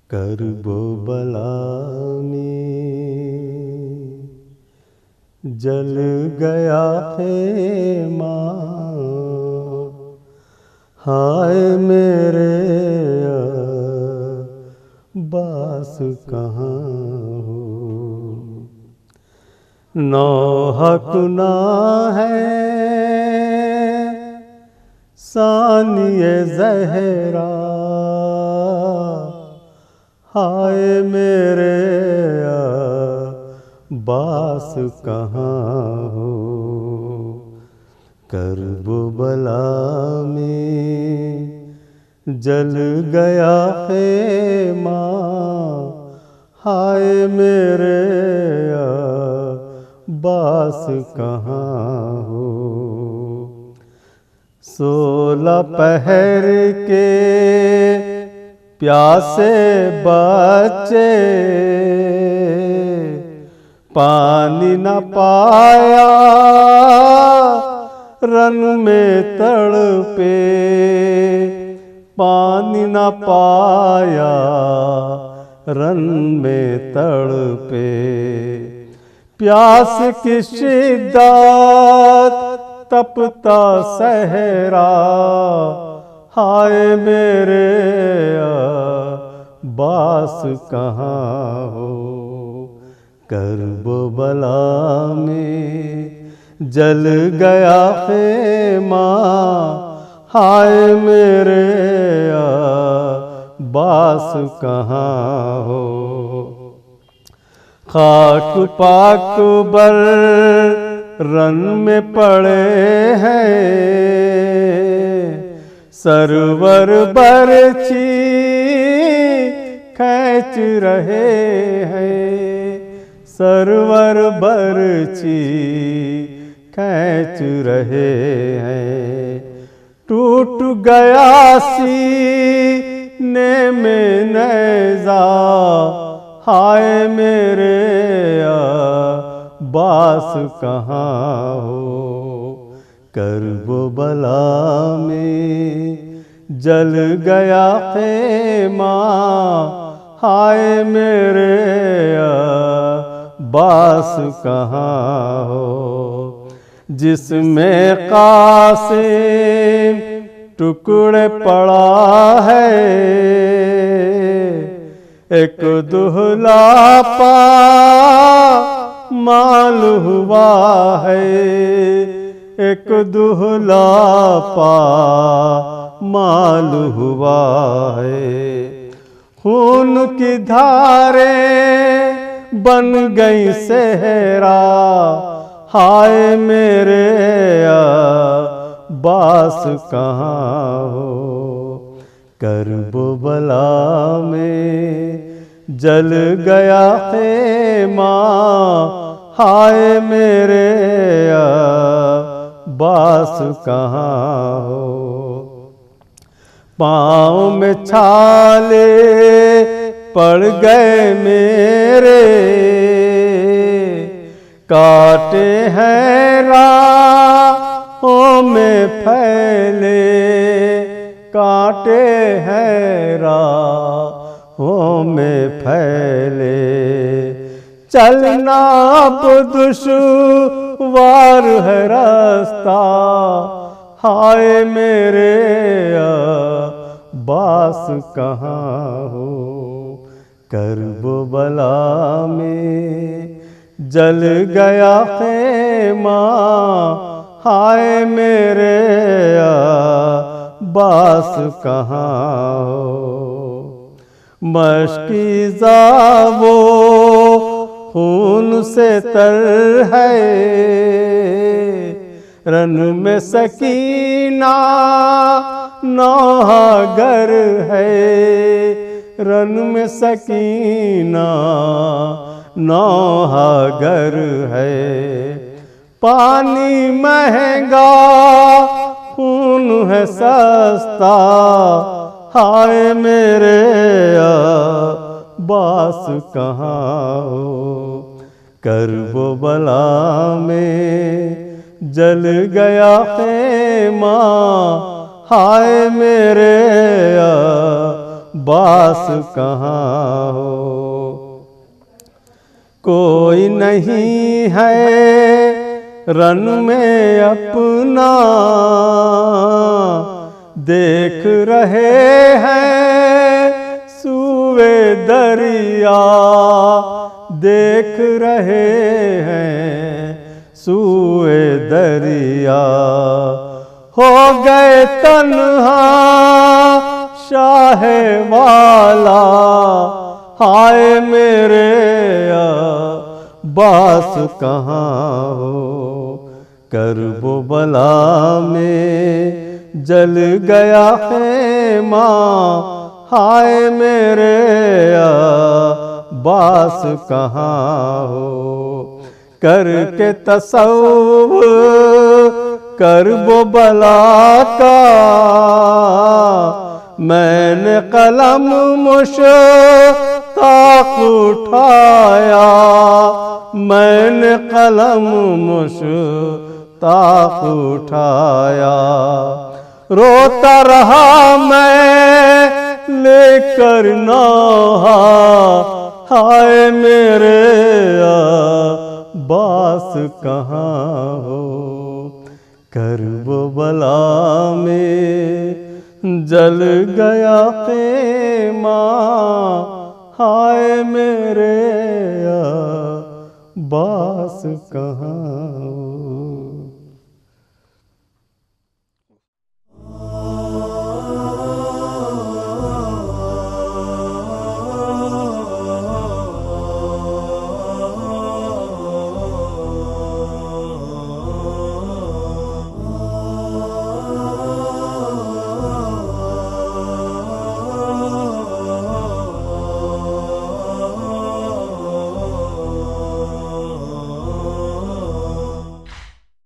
करबो बला में जल गया खेमा, हाय मेरे बास कहाँ हो। नौहक ना है सानिए ज़हरा, हाय मेरे बास कहाँ हो। करबो बला में जल गया खेमा, हाय मेरे बास कहाँ हो। 16 पहर के प्यासे बच्चे पानी न पाया, रन में तड़पे पानी न पाया, रन में तड़पे। प्यास की शिद्दत तपता सहरा, हाय मेरे बास कहाँ हो। करबो बला में जल गया खेमा, हाय मेरे बास कहाँ हो। खाक पाक बर रन में पड़े हैं, सरवर बरछी खींच रहे हैं, सरवर बरछी खींच रहे हैं। टूट गया सीने में नेज़ा, हाय मेरे बास कहाँ हो। करबो बला में जल गया खेमा, हाय मेरे बास कहाँ हो। जिसमें कासिम टुकड़े पड़ा है, एक दुहला पा माल हुआ है, एक दुहला पा माल हुआ है। खून की धारें बन गई सहरा, हाय मेरे बास कहाँ हो। करबो बला में जल गया खेमा, हाय मेरे बास कहाँ हो। पाँव में छाले पड़ गए मेरे, काटे हैं राहों में फैले, काटे हैं राहों में फैले। चलना अब दुश्वार है रास्ता, हाय मेरे बास कहाँ हो। करबो बला में जल गया खेमा, हाय मेरे बास कहाँ हो। मशकीज़ा वो खून से तर है, रन में सकीना नौहागर है, रन में सकीना नौहागर है। पानी महंगा खून है सस्ता, हाय मेरे बास कहाँ हो। करबो बला में जल गया खेमा, हाय मेरे बास कहाँ हो। कोई नहीं है रन में अपना, देख रहे हैं सूए दरिया, देख रहे हैं सूए दरिया। हो गए तन्हा शाहे वाला, हाय मेरे बास कहाँ हो। करबो बला में जल गया है माँ, हाय मेरे बास कहाँ हो। करके तसव्वुर करबो बला का, मैंने कलम मुश्ताक उठाया, मैंने कलम मुश्ताक उठाया। रोता रहा मैं लेकर नौहा, हाय मेरे बास कहाँ हो। करबो बला में जल गया खेमा, हाय मेरे बास कहाँ।